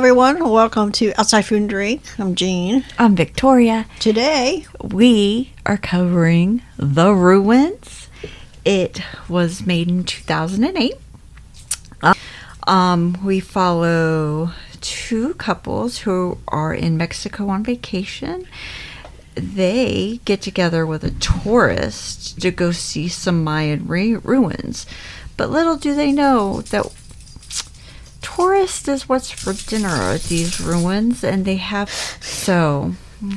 everyone. Welcome to Outside Food and Drink. I'm Jean. I'm Victoria. Today, we are covering The Ruins. It was made in 2008. We follow two couples who are in Mexico on vacation. They get together with a tourist to go see some Mayan ruins. But little do they know that tourist is what's for dinner at these ruins, and they have... So,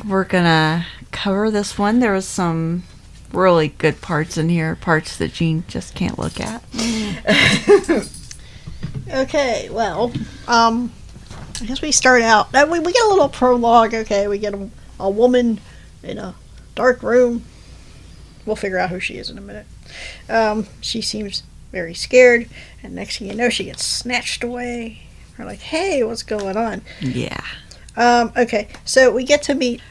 we're gonna cover this one. There was some really good parts in here, parts that Jean just can't look at. Okay, well, I guess we start out. We get a little prologue. Okay, we get a woman in a dark room. We'll figure out who she is in a minute. She seems very scared, and next thing you know, she gets snatched away. We're like, hey, what's going on? Yeah. Okay, so we get to meet,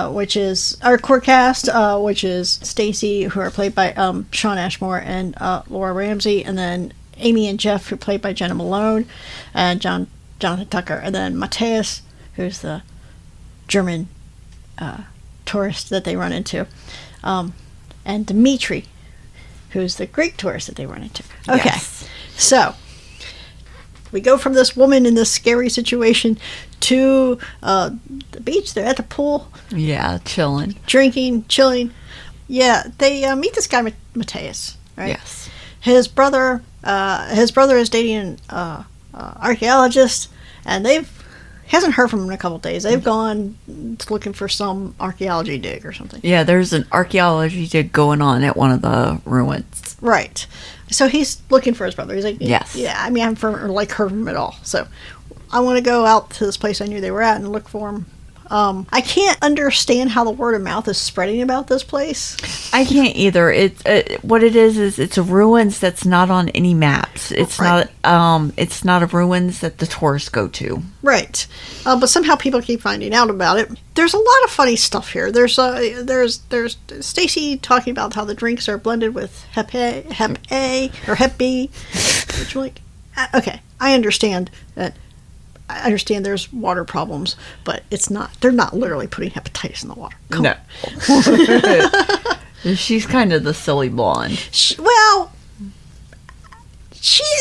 which is our core cast, which is Stacy, who are played by Shawn Ashmore and Laura Ramsey, and then Amy and Jeff, who are played by Jenna Malone and Jonathan Tucker, and then Matthias, who's the German tourist that they run into, and Dimitri, who's the Greek tourist that they run into. Okay, yes. So we go from this woman in this scary situation to the beach. They're at the pool. Yeah, chilling. Drinking, chilling. Yeah, they meet this guy, Matthias, right? Yes. His brother is dating an archaeologist, and hasn't heard from him in a couple of days. They've gone looking for some archaeology dig or something. Yeah, there's an archaeology dig going on at one of the ruins. Right. So he's looking for his brother. He's like, yes. Yeah, I mean, I haven't heard from him at all. So I want to go out to this place I knew they were at and look for him. I can't understand how the word of mouth is spreading about this place. I can't either. What it is it's a ruins that's not on any maps. It's right. It's not a ruins that the tourists go to. Right. But somehow people keep finding out about it. There's a lot of funny stuff here. There's Stacy talking about how the drinks are blended with Hep A or Hep B. Which, like, okay, I understand that. I understand there's water problems, but they're not literally putting hepatitis in the water. Come on. She's kind of the silly blonde. She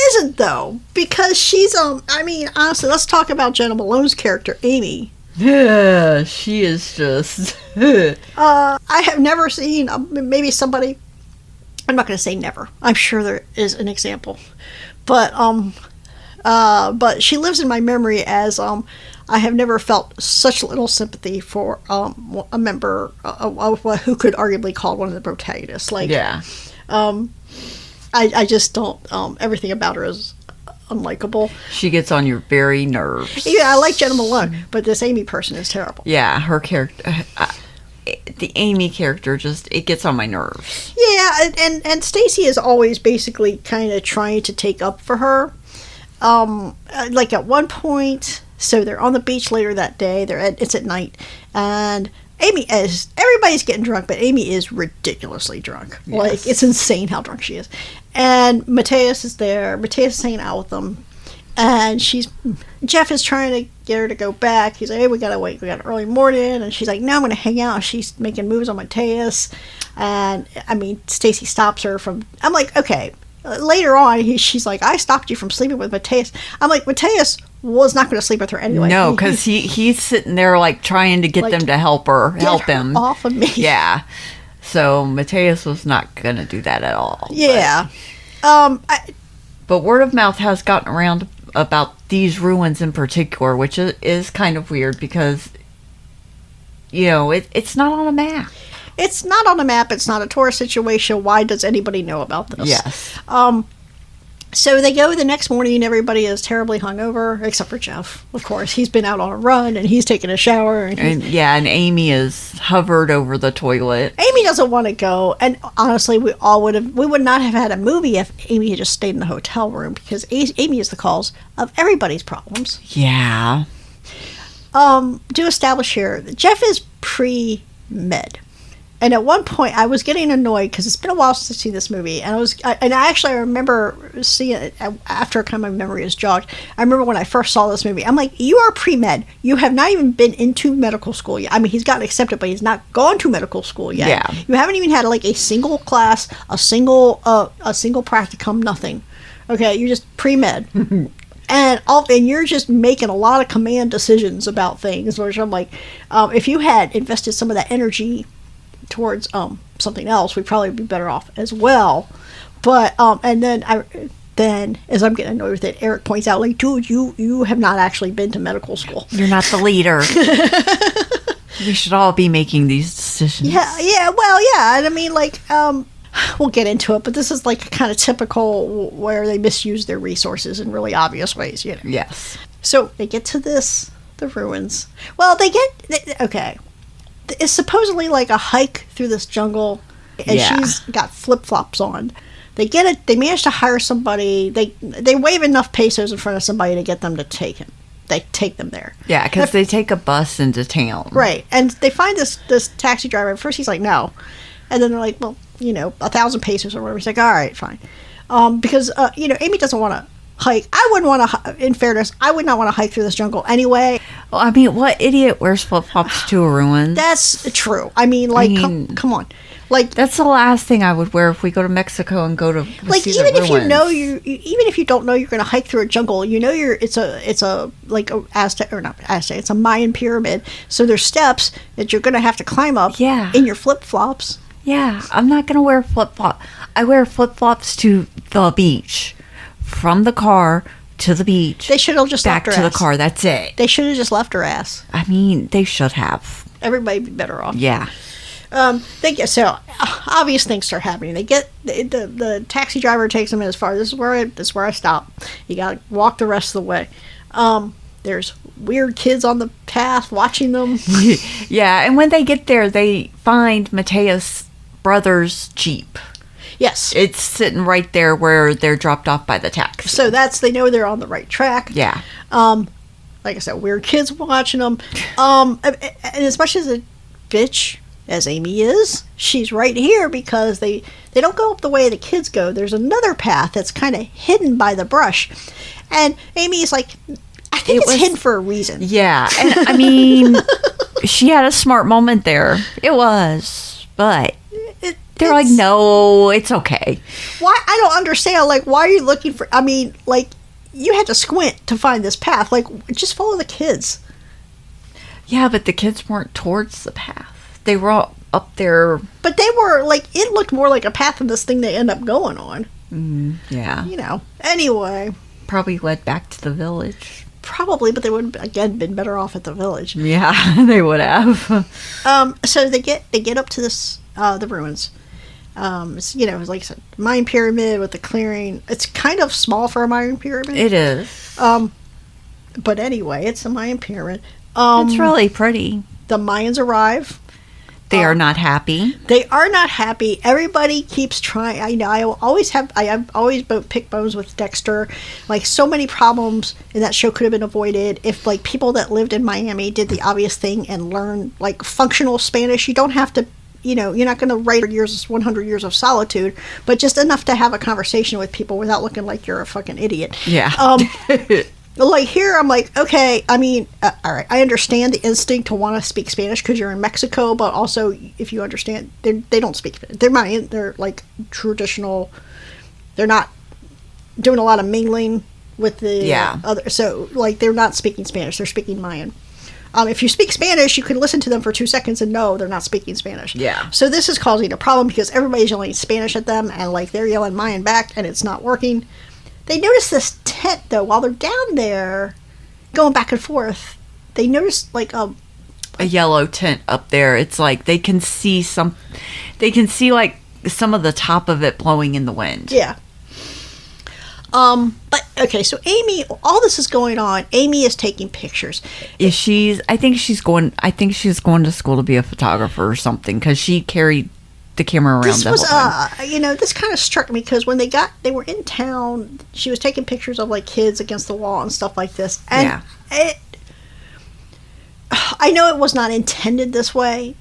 isn't, though, because she's, I mean, honestly, let's talk about Jenna Malone's character, Amy. Yeah, she is just... I have never seen, maybe somebody, I'm not going to say never. I'm sure there is an example. But she lives in my memory as I have never felt such little sympathy for a member who could arguably call one of the protagonists. Like, yeah, I just don't. Everything about her is unlikable. She gets on your very nerves. Yeah, I like Jenna Malone, but this Amy person is terrible. Yeah, her character. The Amy character it gets on my nerves. Yeah, and Stacy is always basically kind of trying to take up for her. Like at one point, so they're on the beach later that day. It's at night, and everybody's getting drunk, but Amy is ridiculously drunk. Yes. Like, it's insane how drunk she is. And Matthias is there. Matthias is hanging out with them, and Jeff is trying to get her to go back. He's like, hey, we gotta wait. We got an early morning, and she's like, no, I'm gonna hang out. She's making moves on Matthias, and I mean, Stacy stops her from. I'm like, okay. Later on, she's like, I stopped you from sleeping with Matthias. I'm like, Matthias was not going to sleep with her anyway. No, because he's sitting there, like, trying to get them to help him. Off of me. Yeah. So, Matthias was not going to do that at all. Yeah. But word of mouth has gotten around about these ruins in particular, which is kind of weird because, you know, it's not on a map. It's not on the map. It's not a tourist situation. Why does anybody know about this? Yes. So they go the next morning. Everybody is terribly hungover, except for Jeff. Of course, he's been out on a run and he's taking a shower. And Amy is hovered over the toilet. Amy doesn't want to go. And honestly, we would not have had a movie if Amy had just stayed in the hotel room, because Amy is the cause of everybody's problems. Yeah. To establish here, Jeff is pre-med. And at one point, I was getting annoyed because it's been a while since I've seen this movie, and I remember seeing it after kind of my memory is jogged. I remember when I first saw this movie, I'm like, you are pre-med. You have not even been into medical school yet. I mean, he's gotten accepted, but he's not gone to medical school yet. Yeah. You haven't even had like a single class, a single practicum, nothing. Okay, you're just pre-med. And you're just making a lot of command decisions about things, which I'm like, if you had invested some of that energy towards something else, we'd probably be better off as well. But and then as I'm getting annoyed with it, Eric points out, like, dude, you have not actually been to medical school. You're not the leader. We should all be making these decisions. Yeah, well, yeah, and I mean, like, we'll get into it, but this is like kind of typical where they misuse their resources in really obvious ways, you know. Yes. So they get to the ruins. Well, okay. It's supposedly like a hike through this jungle, and she's got flip-flops on. They manage to hire somebody. They wave enough pesos in front of somebody to get them to take him. They take them there. Yeah, because they take a bus into town. Right, and they find this taxi driver. At first, he's like, no. And then they're like, well, 1,000 pesos or whatever. He's like, all right, fine. Because, Amy doesn't want to hike. I wouldn't want to, in fairness, I would not want to hike through this jungle anyway. Well, I mean, what idiot wears flip-flops to a ruin? That's true. I mean, like, come on. Like, that's the last thing I would wear if we go to Mexico and go to like, see even the if ruins. even if you don't know you're going to hike through a jungle, it's a Aztec, or not Aztec, it's a Mayan pyramid. So there's steps that you're going to have to climb up in your flip-flops. Yeah, I'm not going to wear flip-flops. I wear flip-flops to the beach. From the car to the beach. They should have just back left her to ass. The car. That's it. They should have just left her ass. I mean, they should have. Everybody would be better off. Yeah. So obvious things start happening. They get the taxi driver takes them as far. This is where I stop. You got to walk the rest of the way. There's weird kids on the path watching them. Yeah, and when they get there, they find Mateo's brother's Jeep. Yes. It's sitting right there where they're dropped off by the taxi. So they know they're on the right track. Yeah. Like I said, weird kids watching them. And as much as a bitch as Amy is, she's right here because they don't go up the way the kids go. There's another path that's kind of hidden by the brush. And Amy's like, I think it's hidden for a reason. Yeah. And I mean, she had a smart moment there. It was. But they're like, no, it's okay. Why? I don't understand. Like, why are you looking for... I mean, like, you had to squint to find this path. Like, just follow the kids. Yeah, but the kids weren't towards the path. They were all up there. But they were, like, it looked more like a path than this thing they end up going on. Yeah. Anyway. Probably led back to the village. Probably, but they would have, again, been better off at the village. Yeah, they would have. So they get up to this, the ruins. It's, like I said, Mayan pyramid with the clearing. It's kind of small for a Mayan pyramid. It is. But anyway, it's a Mayan pyramid. It's really pretty. The Mayans arrive. They are not happy. They are not happy. Everybody keeps trying. I have always picked bones with Dexter. Like, so many problems in that show could have been avoided if, like, people that lived in Miami did the obvious thing and learned, like, functional Spanish. You don't have to, you're not going to write 100 years of solitude, but just enough to have a conversation with people without looking like you're a fucking idiot. Yeah. Like, here, I'm like, okay, I mean, all right, I understand the instinct to want to speak Spanish because you're in Mexico, but also, if you understand, they don't speak Spanish. They're Mayan, they're, like, traditional, they're not doing a lot of mingling with the other, so, like, they're not speaking Spanish, they're speaking Mayan. If you speak Spanish, you can listen to them for 2 seconds and know they're not speaking Spanish. Yeah. So this is causing a problem because everybody's yelling Spanish at them, and, like, they're yelling Mayan back, and it's not working. They notice this tent, though, while they're down there, going back and forth. They notice, like, a yellow tent up there. It's like they can see like some of the top of it blowing in the wind. Yeah. But okay, so Amy, all this is going on. Amy is taking pictures. I think she's going to school to be a photographer or something because she carried the camera around this the was, whole time. This kind of struck me because when they were in town, she was taking pictures of, like, kids against the wall and stuff like this. And I know it was not intended this way,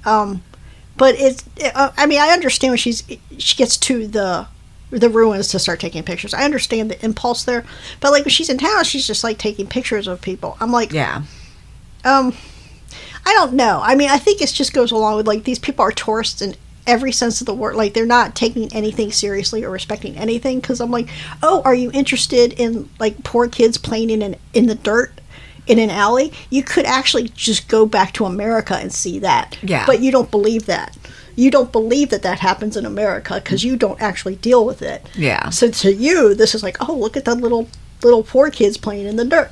But I mean, I understand when she gets to the ruins to start taking pictures. I understand the impulse there. But, like, when she's in town, she's just, like, taking pictures of people. I'm like... Yeah. I don't know. I mean, I think it just goes along with, like, these people are tourists in every sense of the word. Like, they're not taking anything seriously or respecting anything. Because I'm like, oh, are you interested in, like, poor kids playing in the dirt in an alley? You could actually just go back to America and see that. Yeah. But you don't believe that. You don't believe that happens in America because you don't actually deal with it. Yeah. So to you, this is like, oh, look at the little poor kids playing in the dirt,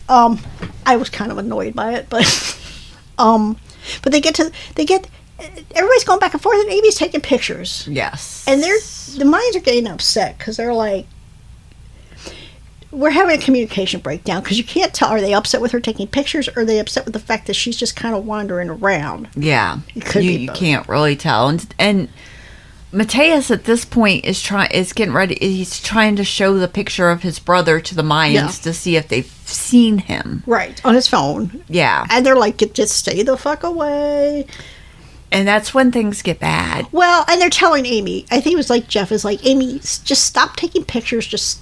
I was kind of annoyed by it, but they get everybody's going back and forth, and Amy's taking pictures. Yes. And the Mayans are getting upset because they're like, we're having a communication breakdown because you can't tell, are they upset with her taking pictures, or are they upset with the fact that she's just kind of wandering around? Yeah. It could be you both. can't really tell. And Mateus at this point is getting ready. He's trying to show the picture of his brother to the Mayans to see if they've seen him. Right, on his phone. Yeah. And they're like, just stay the fuck away. And that's when things get bad. Well, and they're telling Amy, I think it was like Jeff is like, Amy, just stop taking pictures, just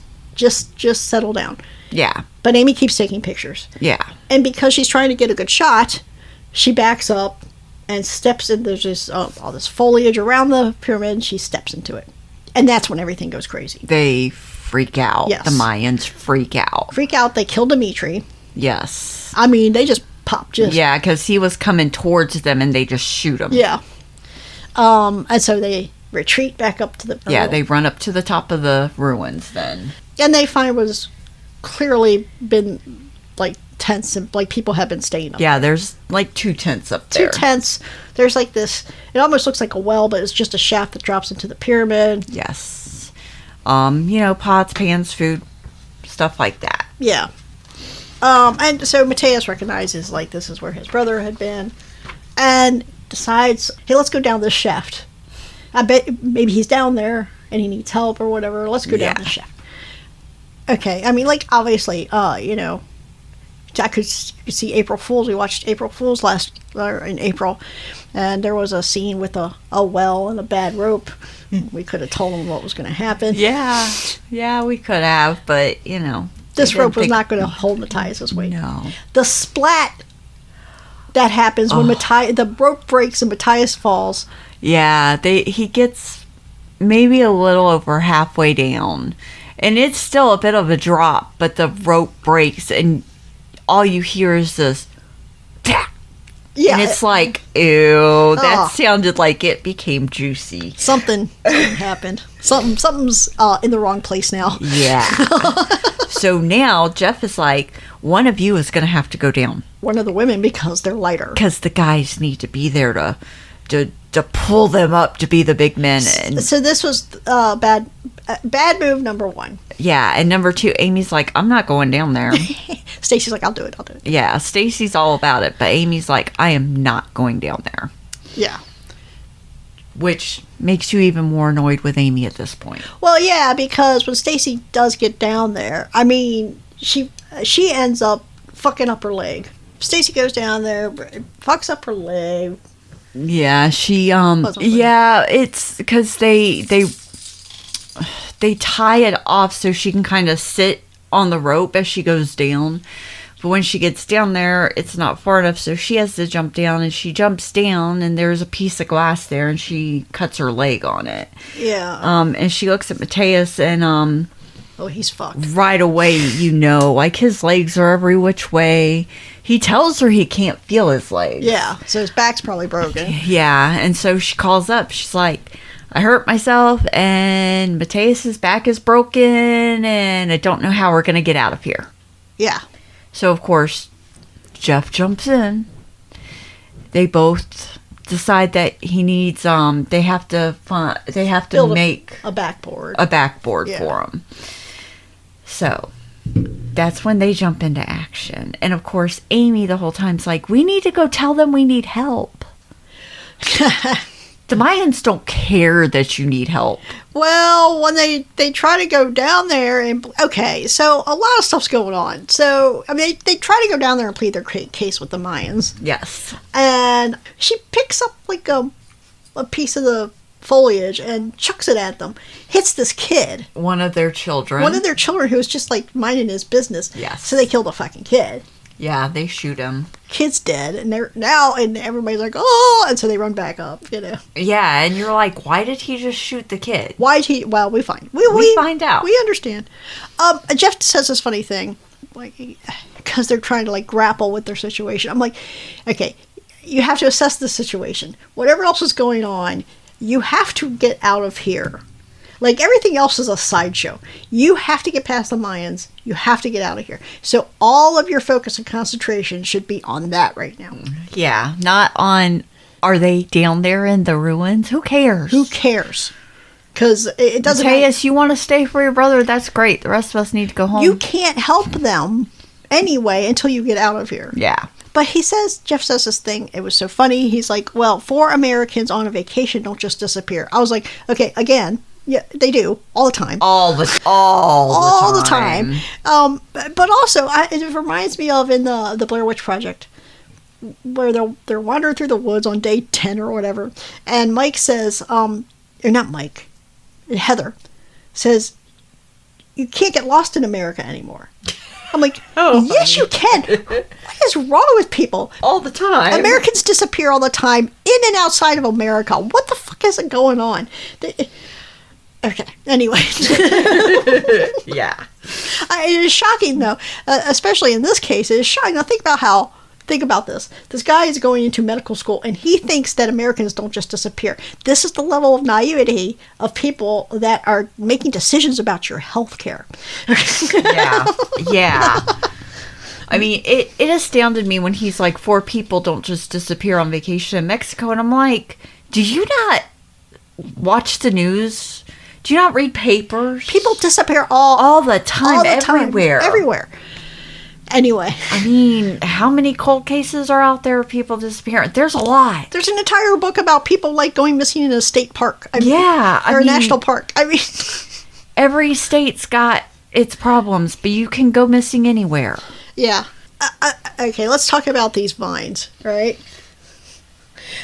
settle down. Yeah. But Amy keeps taking pictures. Yeah. And because she's trying to get a good shot, she backs up and steps in. There's this all this foliage around the pyramid, and she steps into it. And that's when everything goes crazy. They freak out. Yes. The Mayans freak out. Freak out. They kill Dimitri. Yes. I mean, they just pop. Yeah, because he was coming towards them, and they just shoot him. Yeah. And so they retreat back up to the... Yeah, they run up to the top of the ruins then. And they find was clearly been, like, tents, and, like, people have been staying up. Yeah, there's, like, 2 tents up there. 2 tents. There's, like, this... It almost looks like a well, but it's just a shaft that drops into the pyramid. Yes. Pots, pans, food, stuff like that. Yeah. And so Mateus recognizes, like, this is where his brother had been, and decides, hey, let's go down this shaft. I bet maybe he's down there and he needs help or whatever. Let's go down this shaft. Okay, I mean, like, obviously, you could see April Fools. We watched April Fools in April, and there was a scene with a well and a bad rope. We could have told them what was going to happen. Yeah, we could have, but, This rope was not going to hold Matthias's weight. No. The splat that happens when the rope breaks and Matthias falls. Yeah, he gets maybe a little over halfway down. And it's still a bit of a drop, but the rope breaks and all you hear is this... Yeah. And it's like, ew, that sounded like it became juicy. Something happened. Something's in the wrong place now. Yeah. So now Jeff is like, one of you is going to have to go down. One of the women, because they're lighter. Because the guys need to be there to pull them up to be the big men. So this was bad move number 1. Yeah, and number 2, Amy's like, I'm not going down there. Stacy's like, I'll do it. Yeah, Stacy's all about it, but Amy's like, I am not going down there. Yeah. Which makes you even more annoyed with Amy at this point. Well, yeah, because when Stacy does get down there, I mean, she ends up fucking up her leg. Stacy goes down there, fucks up her leg. Yeah, it's because they tie it off so she can kind of sit on the rope as she goes down. But when she gets down there, it's not far enough, so she has to jump down, and she jumps down, and there's a piece of glass there, and she cuts her leg on it. Yeah. And she looks at Mateus, and oh, he's fucked. Right away, like, his legs are every which way. He tells her he can't feel his legs. Yeah, so his back's probably broken. Yeah, and so she calls up. She's like, I hurt myself, and Mateus's back is broken, and I don't know how we're going to get out of here. Yeah. So, of course, Jeff jumps in. They both decide that he needs, they have to Build make a backboard. A backboard for him. So, that's when they jump into action. And, of course, Amy the whole time's like, we need to go tell them we need help. The Mayans don't care that you need help. Well, when they try to go down there and... Okay, so a lot of stuff's going on. So, I mean, they try to go down there and plead their case with the Mayans. Yes. And she picks up, like, a a piece of the foliage and chucks it at them. Hits this kid. One of their children. One of their children who was just like minding his business. Yes. So they kill the fucking kid. Yeah, they shoot him. Kid's dead, and and everybody's like, oh, and so they run back up, you know. Yeah, and you're like, why did he just shoot the kid? Why'd he? Well, we find out. We understand. Jeff says this funny thing, like, because they're trying to like grapple with their situation. I'm like, okay, you have to assess the situation. Whatever else is going on, you have to get out of here. Like, everything else is a sideshow. You have to get past the Mayans. You have to get out of here. So all of your focus and concentration should be on that right now. Yeah, not on, are they down there in the ruins? Who cares? Who cares? Because it doesn't matter. Mateus, you want to stay for your brother? That's great. The rest of us need to go home. You can't help them anyway until you get out of here. Yeah. But Jeff says this thing, it was so funny. He's like, well, 4 Americans on a vacation don't just disappear. I was like, okay, again, yeah, they do all the time. All the time. But also, it reminds me of in the Blair Witch Project, where they're wandering through the woods on day 10 or whatever, and Mike says, or not Mike, Heather says, you can't get lost in America anymore. I'm like, yes, you can. What is wrong with people? All the time. Americans disappear all the time, in and outside of America. What the fuck is going on? Okay, anyway. Yeah. It is shocking, though, especially in this case. It is shocking. Now, think about this. This guy is going into medical school, and he thinks that Americans don't just disappear. This is the level of naivety of people that are making decisions about your health care. Yeah. I mean, it astounded me when he's like, 4 people don't just disappear on vacation in Mexico. And I'm like, do you not watch the news? Do you not read papers? People disappear all the time, everywhere. Everywhere. Anyway. I mean, how many cold cases are out there of people disappearing? There's a lot. There's an entire book about people like going missing in a state park. Or a national park. I mean, every state's got its problems, but you can go missing anywhere. Yeah. Okay, let's talk about these vines, right?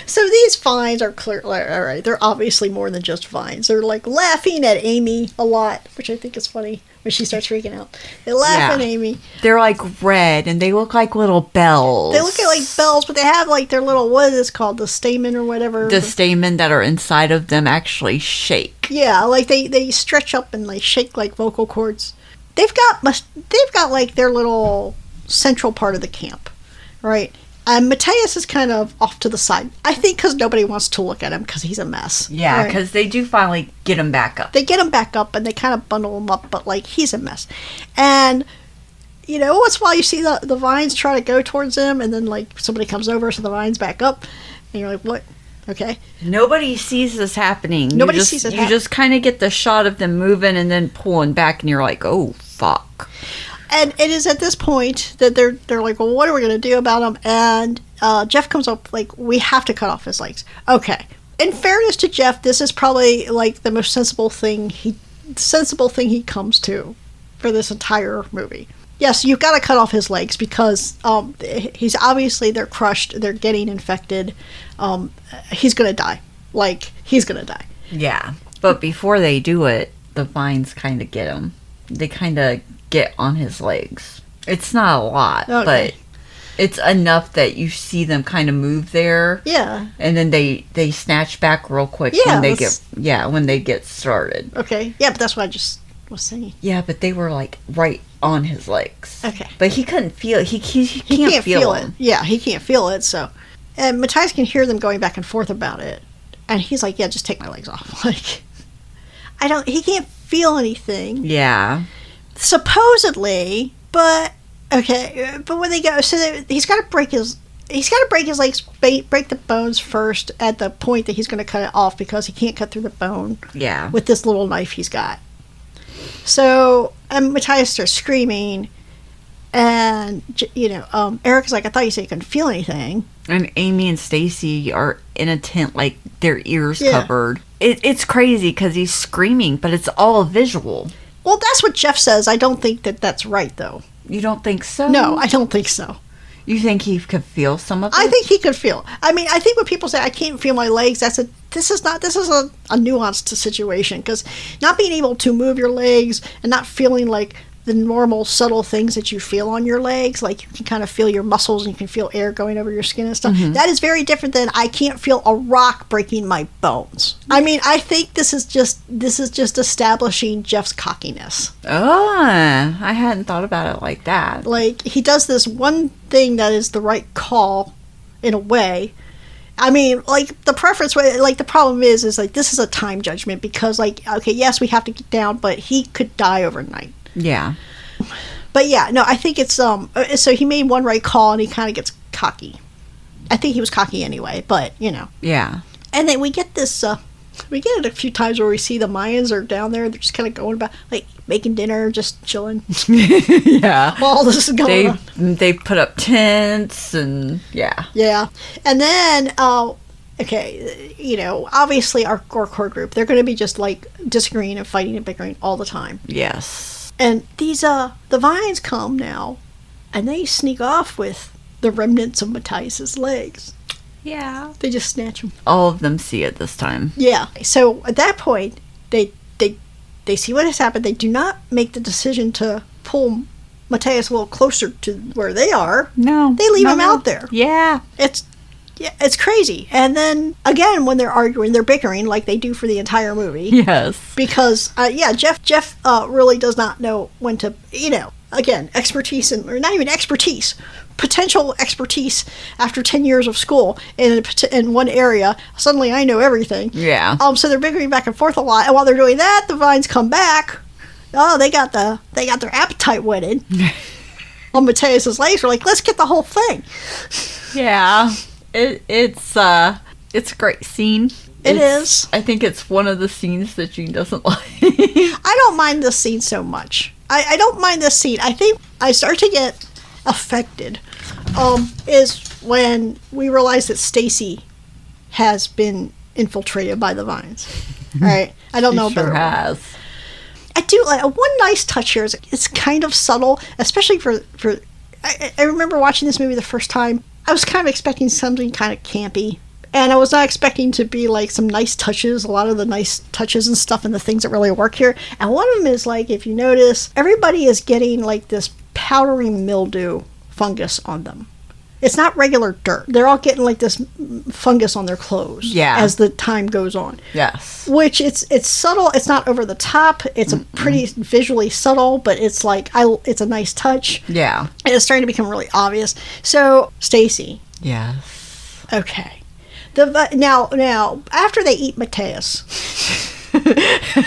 So these vines are clear. All right, they're obviously more than just vines. They're like laughing at Amy a lot, which I think is funny when she starts freaking out. They laugh at Amy. They're like red, and they look like little bells. They look like bells, but they have like their little, what is this called, the stamen or whatever. The stamen that are inside of them actually shake. Yeah, like they stretch up and like shake like vocal cords. They've got like their little central part of the camp, right? And Mateus is kind of off to the side. I think because nobody wants to look at him because he's a mess. Yeah, because they do finally get him back up. They get him back up and they kind of bundle him up, but like he's a mess. And you know, once in a while you see the vines try to go towards him, and then like somebody comes over, so the vines back up, and you're like, what? Okay. Nobody sees this happening. Nobody sees it You just kind of get the shot of them moving and then pulling back, and you're like, oh, fuck. And it is at this point that they're like, well, what are we going to do about him? And Jeff comes up like, we have to cut off his legs. Okay. In fairness to Jeff, this is probably like the most sensible thing he comes to for this entire movie. Yes, you've got to cut off his legs because he's obviously, they're crushed, they're getting infected. He's going to die. Like, he's going to die. Yeah. But before they do it, the vines kind of get him. They kind of get on his legs. It's not a lot, but it's enough that you see them kind of move there. Yeah. And then they snatch back real quick when they get started. Okay. Yeah, but that's what I just was saying. Yeah, but they were like right on his legs. Okay. But he couldn't feel he can't feel it. Yeah, he can't feel it, so and Matthias can hear them going back and forth about it. And he's like, yeah, just take my legs off. Like, he can't feel anything. Yeah. Supposedly, but okay, but when they go, so he's got to break his legs, break the bones first at the point that he's going to cut it off because he can't cut through the bone. Yeah. With this little knife he's got. So, and Matthias starts screaming, and Eric is like, I thought you said you couldn't feel anything. And Amy and Stacy are in a tent, like their ears covered. It's crazy because he's screaming, but it's all visual. Well, that's what Jeff says. I don't think that that's right, though. You don't think so? No, I don't think so. You think he could feel some of it? I think he could feel. I mean, I think when people say I can't feel my legs, this is a nuanced situation, because not being able to move your legs and not feeling like the normal subtle things that you feel on your legs, like you can kind of feel your muscles and you can feel air going over your skin and stuff. That is very different than I can't feel a rock breaking my bones. I mean, I think this is just establishing Jeff's cockiness. Oh, I hadn't thought about it like that. Like, he does this one thing that is the right call in a way. I mean, like, the preference, like, the problem is like, this is a time judgment, because, like, okay, yes, we have to get down, but he could die overnight. Yeah. But yeah, no, I think it's, so he made one right call and he kind of gets cocky. I think he was cocky anyway, but, you know. Yeah. And then we get this, we get it a few times where we see the Mayans are down there, they're just kind of going about, like, making dinner, just chilling. Yeah. While all this is going on. They put up tents and, yeah. Yeah. And then, okay, you know, obviously our core group, they're going to be just, like, disagreeing and fighting and bickering all the time. Yes. And these, the Vines come now, and they sneak off with the remnants of Matthias's legs. Yeah. They just snatch them. All of them see it this time. Yeah. So at that point, they see what has happened. They do not make the decision to pull Matthias a little closer to where they are. No. They leave him out there. Yeah. It's crazy. And then, again, when they're arguing, they're bickering like they do for the entire movie. Yes. Because, Jeff really does not know when to, you know, again, expertise, or not even expertise, potential expertise after 10 years of school in one area. Suddenly I know everything. Yeah. So they're bickering back and forth a lot. And while they're doing that, the Vines come back. Oh, they got their appetite whetted on Matthias's legs. We're like, let's get the whole thing. Yeah. It's a great scene. It is. I think it's one of the scenes that Jean doesn't like. I don't mind this scene so much. I don't mind this scene. I think I start to get affected is when we realize that Stacy has been infiltrated by the Vines. Right? I don't know. She sure has. I do like one nice touch here. It's kind of subtle, especially for. I remember watching this movie the first time. I was kind of expecting something kind of campy. And I was not expecting to be like some nice touches, a lot of the nice touches and stuff and the things that really work here. And one of them is like, if you notice, everybody is getting like this powdery mildew fungus on them. It's not regular dirt. They're all getting like this fungus on their clothes as the time goes on. Yes. Which it's subtle. It's not over the top. It's a pretty visually subtle, but it's like, it's a nice touch. Yeah. And it's starting to become really obvious. So, Stacy. Yes. Okay. Now, after they eat Matthias,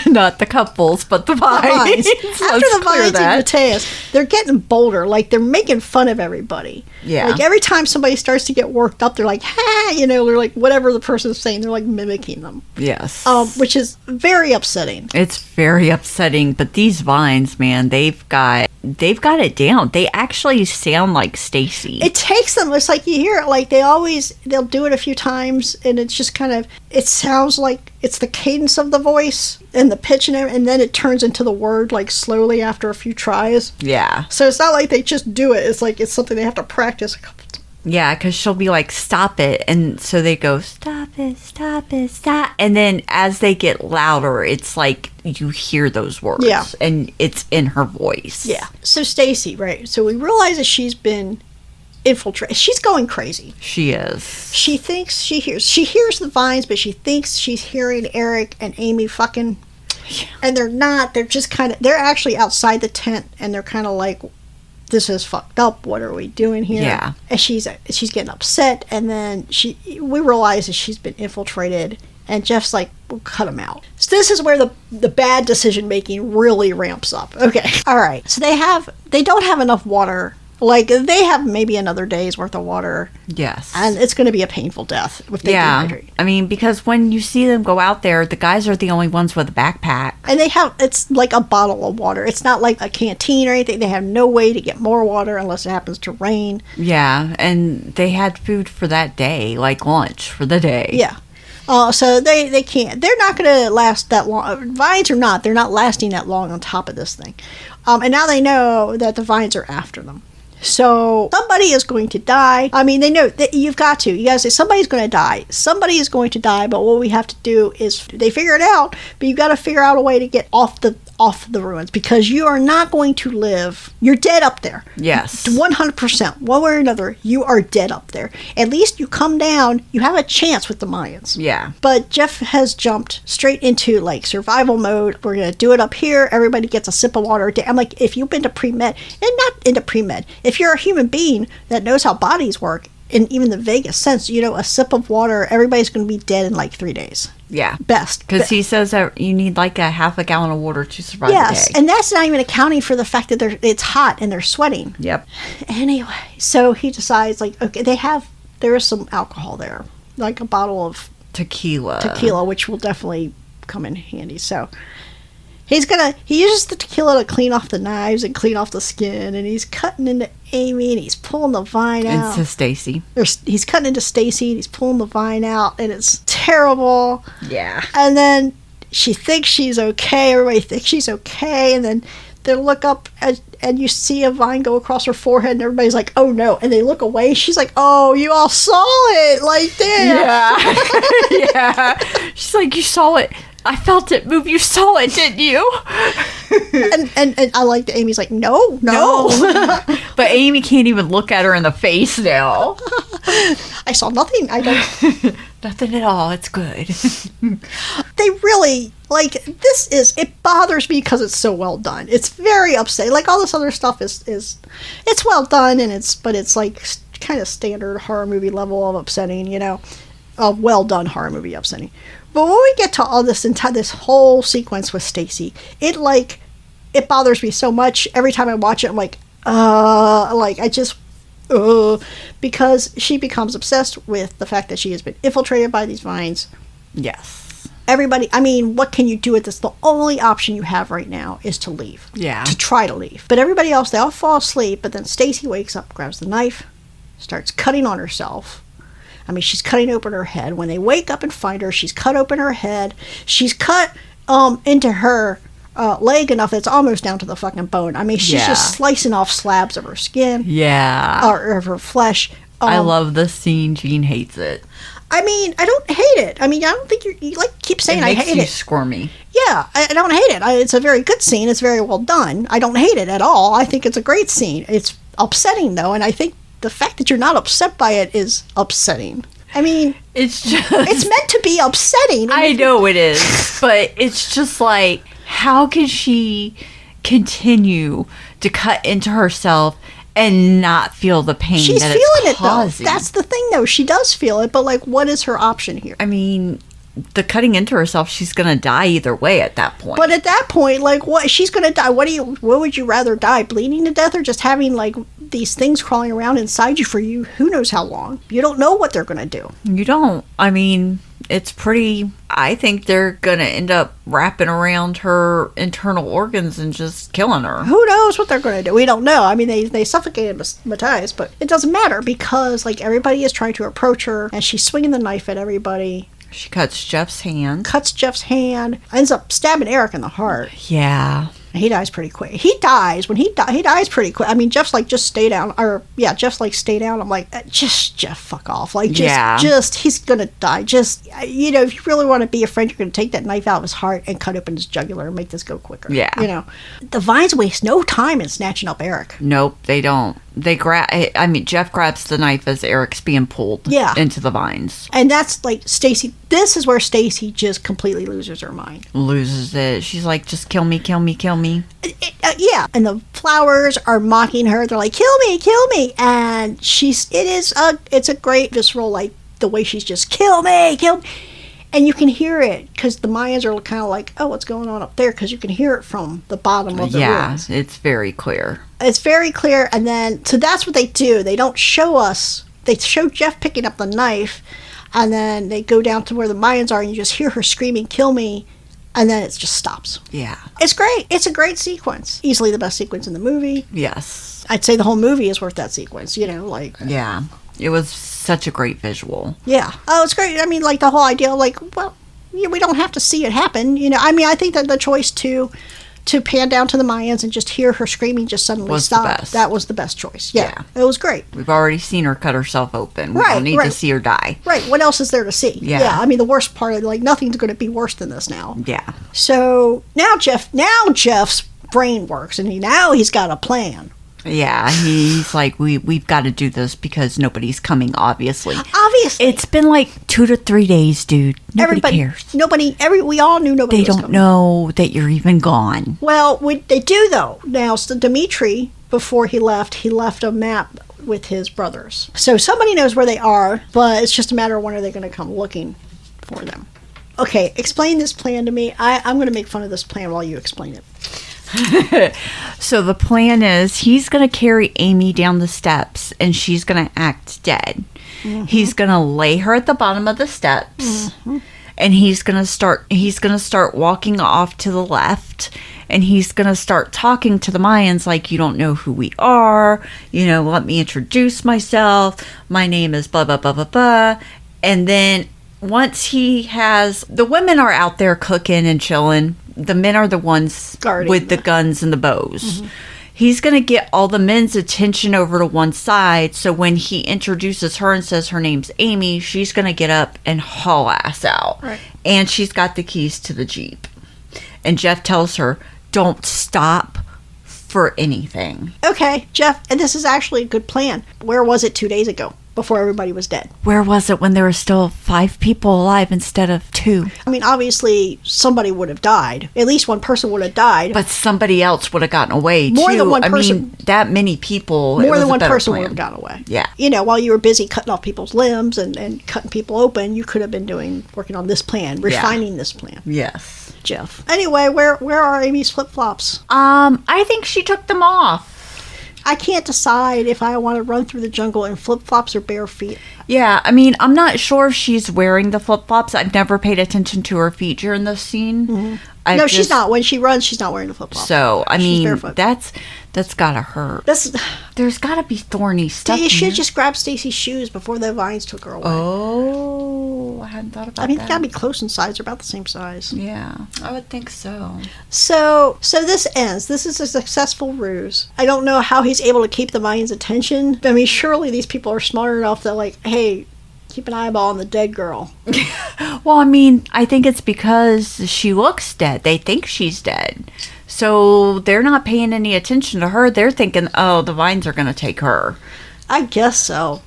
not the couples, but the Vines. After the Vines eat Matthias, they're getting bolder. Like, they're making fun of everybody. Yeah. Like, every time somebody starts to get worked up, they're like, ha, you know, they're like, whatever the person's saying, they're like mimicking them. Yes. Which is very upsetting. It's very upsetting, but these Vines, man, they've got it down. They actually sound like Stacy. It takes them. It's like you hear it. Like they'll do it a few times, and it's just kind of. It sounds like it's the cadence of the voice and the pitch and then it turns into the word like slowly after a few tries. Yeah. So it's not like they just do it. It's like it's something they have to practice a couple times. Yeah, because she'll be like, stop it. And so they go, stop it, stop it, stop. And then as they get louder, it's like you hear those words. Yeah. And it's in her voice. Yeah. So Stacy, right. So we realize that she's been infiltrated. She's going crazy. She is. She thinks she hears the Vines, but she thinks she's hearing Eric and Amy fucking. Yeah. And they're not. They're just kind of, they're actually outside the tent and they're kind of like, this is fucked up. What are we doing here? Yeah. And she's getting upset, and then we realize that she's been infiltrated, and Jeff's like, we'll cut him out. So this is where the bad decision making really ramps up. Okay. All right. So they don't have enough water. Like, they have maybe another day's worth of water. Yes. And it's going to be a painful death if they dehydrate. I mean, because when you see them go out there, the guys are the only ones with a backpack. And it's like a bottle of water. It's not like a canteen or anything. They have no way to get more water unless it happens to rain. Yeah, and they had food for that day, like lunch for the day. Yeah. So they can't. They're not going to last that long. Vines or not, they're not lasting that long on top of this thing. And now they know that the Vines are after them. So somebody is going to die. I mean, they know that you've got to. You guys say somebody's going to die. Somebody is going to die, but what we have to do is they figure it out, but you've got to figure out a way to get off the ruins, because you are not going to live. You're dead up there. Yes. 100%. One way or another, you are dead up there. At least you come down, you have a chance with the Mayans. Yeah. But Jeff has jumped straight into like survival mode. We're going to do it up here. Everybody gets a sip of water a day. I'm like, if you've been to pre-med, and not into pre-med, if you're a human being that knows how bodies work, in even the vaguest sense, a sip of water, everybody's going to be dead in like 3 days. Yeah. Best. Because he says that you need like a half a gallon of water to survive a day. And that's not even accounting for the fact that it's hot and they're sweating. Yep. Anyway, so he decides, like, okay, there is some alcohol there. Like a bottle of tequila, which will definitely come in handy. So he uses the tequila to clean off the knives and clean off the skin, and he's cutting into Amy, and he's pulling the vine out. Into Stacy. He's cutting into Stacy, and he's pulling the vine out, and it's terrible. Yeah. And then she thinks she's okay. Everybody thinks she's okay, and then they look up, and you see a vine go across her forehead, and everybody's like, oh no. And they look away. She's like, oh, you all saw it. Like, damn. Yeah. Yeah. She's like, you saw it. I felt it move. You saw it, didn't you? and I like that Amy's like, no. But Amy can't even look at her in the face now. I saw nothing. I don't. Nothing at all. It's good. They really, like, it bothers me because it's so well done. It's very upsetting. Like, all this other stuff is it's well done, but it's like kind of standard horror movie level of upsetting, a well done horror movie upsetting. But when we get to all this whole sequence with Stacy, it bothers me so much. Every time I watch it, I'm like, because she becomes obsessed with the fact that she has been infiltrated by these vines. Yes. Everybody, I mean, what can you do with this? The only option you have right now is to leave. Yeah. To try to leave. But everybody else, they all fall asleep, but then Stacy wakes up, grabs the knife, starts cutting on herself. I mean, she's cutting open her head. When they wake up and find her, she's cut open her head. She's cut into her leg enough that it's almost down to the fucking bone. I mean, she's just slicing off slabs of her skin. Yeah. Or of her flesh. I love the scene. Jean hates it. I mean, I don't hate it. I mean, I don't think you keep saying I hate it. It makes you squirmy. Yeah, I don't hate it. It's a very good scene. It's very well done. I don't hate it at all. I think it's a great scene. It's upsetting, though, and I think the fact that you're not upset by it is upsetting. I mean, it's meant to be upsetting. I know it is, but it's just like, how can she continue to cut into herself and not feel the pain? She's that feeling it's causing? It, though. That's the thing, though. She does feel it, but, like, what is her option here? I mean, the cutting into herself, she's gonna die either way at that point. But at that point, like, what? She's gonna die. What would you rather die? Bleeding to death, or just having, like, these things crawling around inside you for you who knows how long? You don't know what they're gonna do. You don't. I mean, it's pretty. I think they're gonna end up wrapping around her internal organs and just killing her. Who knows what they're gonna do? We don't know. I mean, they suffocated Matthias, but it doesn't matter because, like, everybody is trying to approach her, and she's swinging the knife at everybody. She cuts Jeff's hand. Ends up stabbing Eric in the heart. Yeah. He dies pretty quick. He dies pretty quick. I mean, Jeff's like, just stay down. Jeff's like, stay down. I'm like, just Jeff, fuck off. Like, he's gonna die. Just, if you really want to be a friend, you're gonna take that knife out of his heart and cut open his jugular and make this go quicker. Yeah. The vines waste no time in snatching up Eric. Nope, they don't. Jeff grabs the knife as Eric's being pulled into the vines. And that's like Stacy. This is where Stacy just completely loses her mind. Loses it. She's like, just kill me, kill me, kill me. Yeah. And the flowers are mocking her. They're like, kill me, kill me. And it's a great visceral, like, the way she's just, kill me, kill me. And you can hear it because the Mayans are kind of like, oh, what's going on up there? Because you can hear it from the bottom of the ruins. Yeah, it's very clear. It's very clear. And then, so that's what they do. They don't show us. They show Jeff picking up the knife. And then they go down to where the Mayans are and you just hear her screaming, kill me. And then it just stops. Yeah. It's great. It's a great sequence. Easily the best sequence in the movie. Yes. I'd say the whole movie is worth that sequence, like. Yeah. It was such a great visual. Yeah. Oh, it's great. I mean, like, the whole idea, like, well, we don't have to see it happen. I mean, I think that the choice to to pan down to the Mayans and just hear her screaming just suddenly Was the stop. best. That was the best choice. Yeah. It was great. We've already seen her cut herself open. We don't need to see her die. Right. What else is there to see? Yeah. I mean, the worst part of nothing's going to be worse than this now. Yeah. So now Jeff's brain works, and he's got a plan. Yeah, he's like, we've got to do this because nobody's coming, obviously. Obviously. It's been like 2 to 3 days, dude. Nobody cares. We all knew nobody They was don't coming. know that you're even gone. Well, they do, though. Now, so Dimitri, before he left a map with his brothers. So somebody knows where they are, but it's just a matter of when are they going to come looking for them. Okay, explain this plan to me. I'm going to make fun of this plan while you explain it. So the plan is he's going to carry Amy down the steps and she's going to act dead. Mm-hmm. He's going to lay her at the bottom of the steps. Mm-hmm. And he's going to start walking off to the left, and he's going to start talking to the Mayans like, you don't know who we are, let me introduce myself. My name is blah blah blah blah blah. And then once he has, the women are out there cooking and chilling. The men are the ones with the guns and the bows. Mm-hmm. He's going to get all the men's attention over to one side. So when he introduces her and says her name's Amy, she's going to get up and haul ass out. Right. And she's got the keys to the Jeep. And Jeff tells her, don't stop for anything. Okay, Jeff, and this is actually a good plan. Where was it 2 days ago? Before everybody was dead. Where was it when there were still 5 people alive instead of 2? I mean, obviously, somebody would have died. At least one person would have died. But somebody else would have gotten away, too. More than one person. I mean, that many people. More than one person would have gotten away. Yeah. While you were busy cutting off people's limbs and cutting people open, you could have been working on this plan, refining this plan. Yes. Jeff. Anyway, where are Amy's flip-flops? I think she took them off. I can't decide if I want to run through the jungle in flip-flops or bare feet. Yeah, I mean, I'm not sure if she's wearing the flip-flops. I've never paid attention to her feet during this scene. Mm-hmm. No, she's not. When she runs, she's not wearing the flip-flops. So, I mean, barefoot. that's gotta hurt. There's gotta be thorny stuff. You should just grab Stacy's shoes before the vines took her away. Oh, I hadn't thought about that. I mean, they gotta be close in size. They're about the same size. Yeah, I would think so. So this ends. This is a successful ruse. I don't know how he's able to keep the vines' attention. I mean, surely these people are smart enough that, hey, keep an eyeball on the dead girl. Well, I mean, I think it's because she looks dead. They think she's dead. So they're not paying any attention to her. They're thinking, oh, the vines are going to take her. I guess so.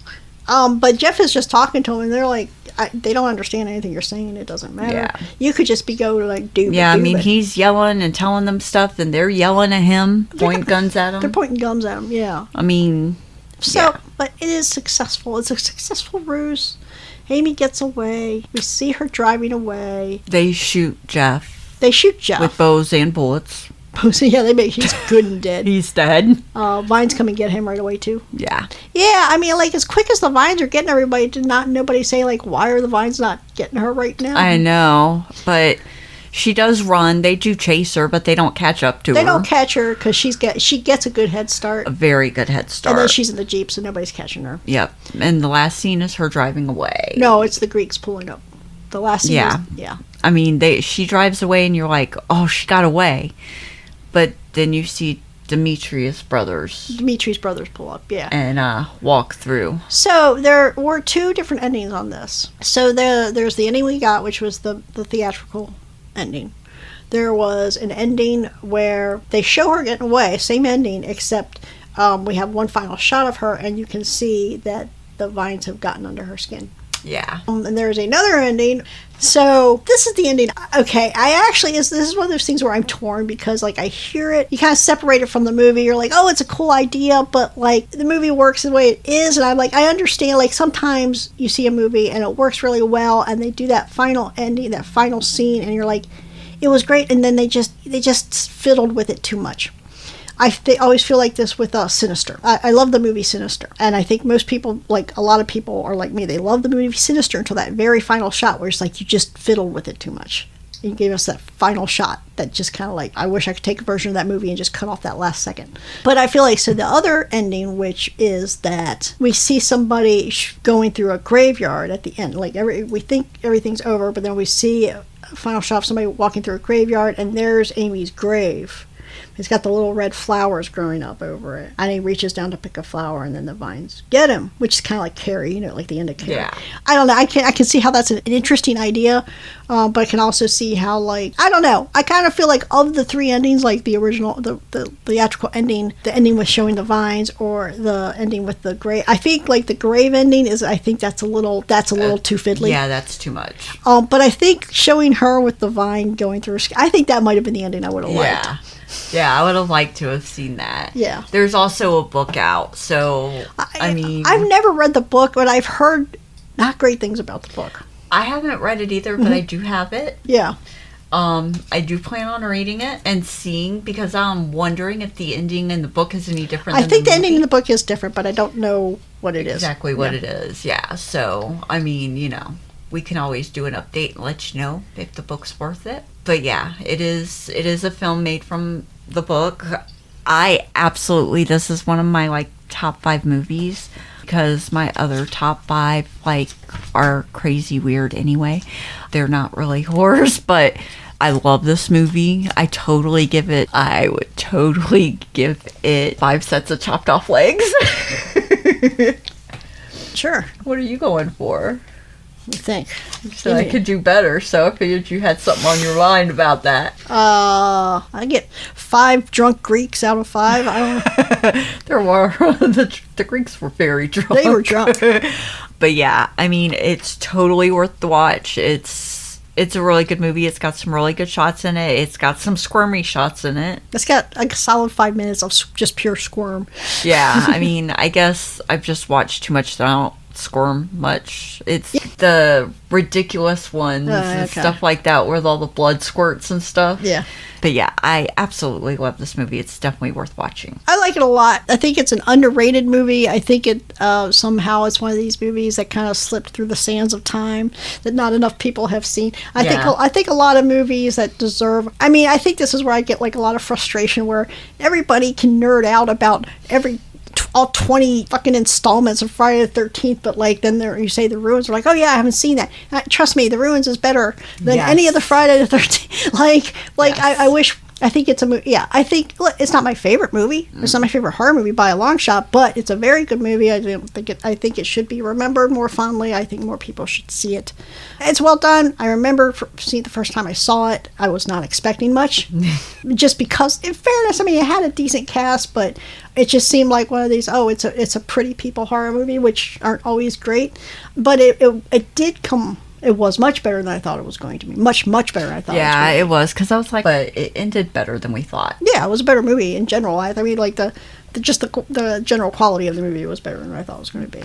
But Jeff is just talking to him, and they're like, they don't understand anything you're saying. It doesn't matter. Yeah. You could just go do. Yeah, I mean, he's yelling and telling them stuff, and they're yelling at him, pointing guns at him. They're pointing guns at him, yeah. I mean, but it is successful. It's a successful ruse. Amy gets away. We see her driving away. They shoot Jeff. With bows and bullets. Yeah, he's good and dead. He's dead. Vines come and get him right away, too. Yeah. Yeah, I mean, as quick as the vines are getting everybody, did not nobody say, why are the vines not getting her right now? I know, but she does run. They do chase her, but they don't catch up to her. They don't catch her because she gets a good head start. A very good head start. And then she's in the Jeep, so nobody's catching her. Yep. And the last scene is her driving away. No, it's the Greeks pulling up. The last scene is. I mean, she drives away and you're like, oh, she got away. But then you see Dimitri's brothers pull up, yeah. And walk through. So there were 2 different endings on this. So there's the ending we got, which was the theatrical ending. There was an ending where they show her getting away, same ending, except we have one final shot of her, and you can see that the vines have gotten under her skin. Yeah. And there's another ending. So this is the ending. Okay, this is one of those things where I'm torn because I hear it. You kind of separate it from the movie. You're like, oh, it's a cool idea, but the movie works the way it is, and I'm I understand. Sometimes you see a movie and it works really well, and they do that final ending, that final scene, and you're like, it was great, and then they just fiddled with it too much. I always feel like this with Sinister. I love the movie Sinister. And I think most people, a lot of people are like me. They love the movie Sinister until that very final shot where it's you just fiddled with it too much. You gave us that final shot that just kind of I wish I could take a version of that movie and just cut off that last second. But I feel so the other ending, which is that we see somebody going through a graveyard at the end. We think everything's over, but then we see final shot of somebody walking through a graveyard, and there's Amy's grave. It's got the little red flowers growing up over it. And he reaches down to pick a flower, and then the vines get him, which is kind of like Carrie, like the end of Carrie. Yeah. I don't know. I can see how that's an interesting idea, but I can also see how, I don't know. I kind of feel like of the three endings, like the original, the theatrical ending, the ending with showing the vines, or the ending with the grave. I think, the grave ending is, I think that's a little too fiddly. Yeah, that's too much. But I think showing her with the vine going through, I think that might have been the ending I would have liked. Yeah, I would have liked to have seen that. Yeah. There's also a book out, so, I mean... I've never read the book, but I've heard not great things about the book. I haven't read it either, but I do have it. Yeah. I do plan on reading it and seeing, because I'm wondering if the ending in the book is any different than I think the ending in the book is different, but I don't know what it is. Exactly what it is, yeah. So, I mean, we can always do an update and let you know if the book's worth it. But yeah, it is a film made from the book. This is one of my top 5 movies, because my other top 5 are crazy weird anyway. They're not really horrors, but I love this movie. I would totally give it 5 sets of chopped off legs. Sure. What are you going for? You think? So I could do better, so I figured you had something on your mind about that. I get 5 drunk Greeks out of 5. I don't know. There were the Greeks were very drunk. They were drunk. But yeah, I mean, it's totally worth the watch. It's a really good movie. It's got some really good shots in it. It's got some squirmy shots in it. It's got a solid 5 minutes of just pure squirm. Yeah, I mean, I guess I've just watched too much that I don't squirm much. It's the ridiculous ones and stuff like that, with all the blood squirts and stuff. Yeah. But yeah, I absolutely love this movie. It's definitely worth watching. I like it a lot. I think it's an underrated movie. I think it somehow it's one of these movies that kind of slipped through the sands of time that not enough people have seen. I think a lot of movies that deserve. I mean, I think this is where I get a lot of frustration, where everybody can nerd out about all 20 fucking installments of Friday the 13th, but then you say The Ruins, are like, oh yeah, I haven't seen that. Trust me, The Ruins is better than any of the Friday the 13th. I think it's a movie. Yeah, I think it's not my favorite movie. It's not my favorite horror movie by a long shot, but it's a very good movie. I think it should be remembered more fondly. I think more people should see it. It's well done. I remember seeing it the first time I saw it. I was not expecting much, just because, in fairness, I mean, it had a decent cast, but it just seemed like one of these. Oh, it's a pretty people horror movie, which aren't always great, but it did come. It was much better than I thought it was going to be. Much, much better than I thought it was going to be. Yeah, it was, because I was like, but it ended better than we thought. Yeah, it was a better movie in general. I mean, the general quality of the movie was better than I thought it was going to be.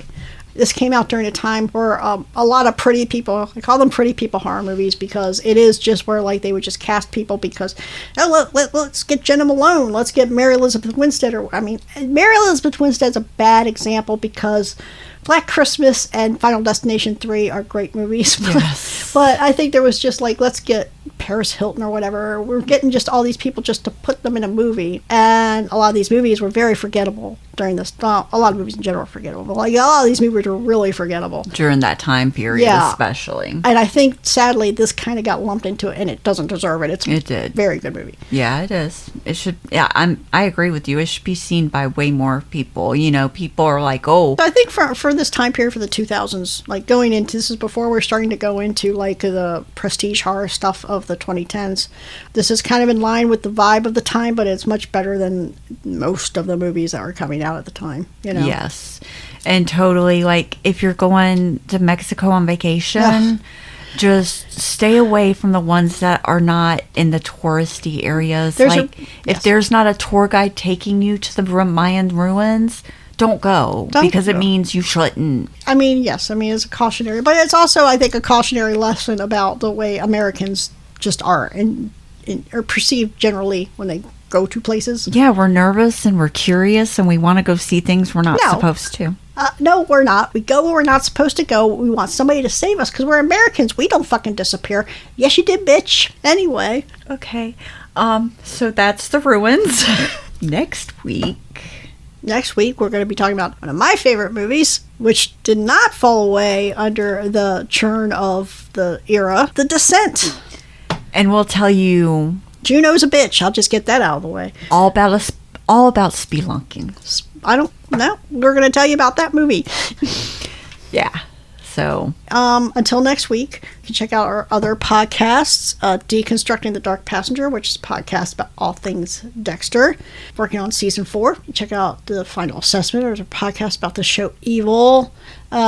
This came out during a time where a lot of pretty people, I call them pretty people horror movies, because it is just where they would just cast people because, let's get Jenna Malone, let's get Mary Elizabeth Winstead. Mary Elizabeth Winstead's a bad example, because Black Christmas and Final Destination 3 are great movies. Yes. But I think there was just let's get Paris Hilton or whatever. We're getting just all these people just to put them in a movie. And a lot of these movies were very forgettable during this. A lot of movies in general are forgettable. But a lot of these movies were really forgettable. During that time period, especially. And I think, sadly, this kind of got lumped into it, and it doesn't deserve it. It did. Very good movie. Yeah, it is. It should. Yeah, I agree with you. It should be seen by way more people. People are like, oh. I think for this time period, for the 2000s, going into, this is before we're starting to go into the prestige horror stuff of the 2010s. This is kind of in line with the vibe of the time, but it's much better than most of the movies that were coming out at the time. Yes, and totally. If you're going to Mexico on vacation, just stay away from the ones that are not in the touristy areas. If there's not a tour guide taking you to the Mayan ruins, don't go, because it means you shouldn't. I mean, yes. I mean, it's a cautionary, but it's also, I think, a cautionary lesson about the way Americans just are or perceived generally when they go to places. Yeah, we're nervous and we're curious and we want to go see things we're not supposed to. No, we're not. We go where we're not supposed to go. We want somebody to save us because we're Americans. We don't fucking disappear. Yes, you did, bitch. Anyway. Okay. So that's The Ruins. Next week, we're going to be talking about one of my favorite movies, which did not fall away under the churn of the era, The Descent. And we'll tell you Juno's a bitch. I'll just get that out of the way. all about spelunking. I don't know. We're going to tell you about that movie. Yeah. So, until next week, you can check out our other podcasts, Deconstructing the Dark Passenger, which is a podcast about all things Dexter. Working on season 4. Check out the Final Assessment, or a podcast about the show Evil.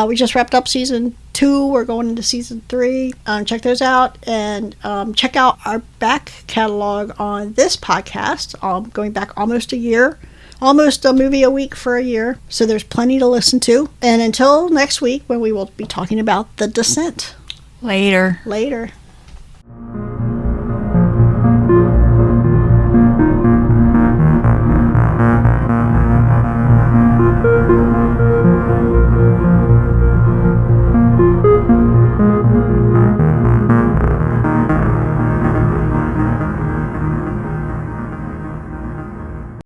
We just wrapped up season 2. We're going into season 3. Check those out, and check out our back catalog on this podcast. Going back almost a year. Almost a movie a week for a year. So there's plenty to listen to. And until next week, when we will be talking about The Descent. later. Later.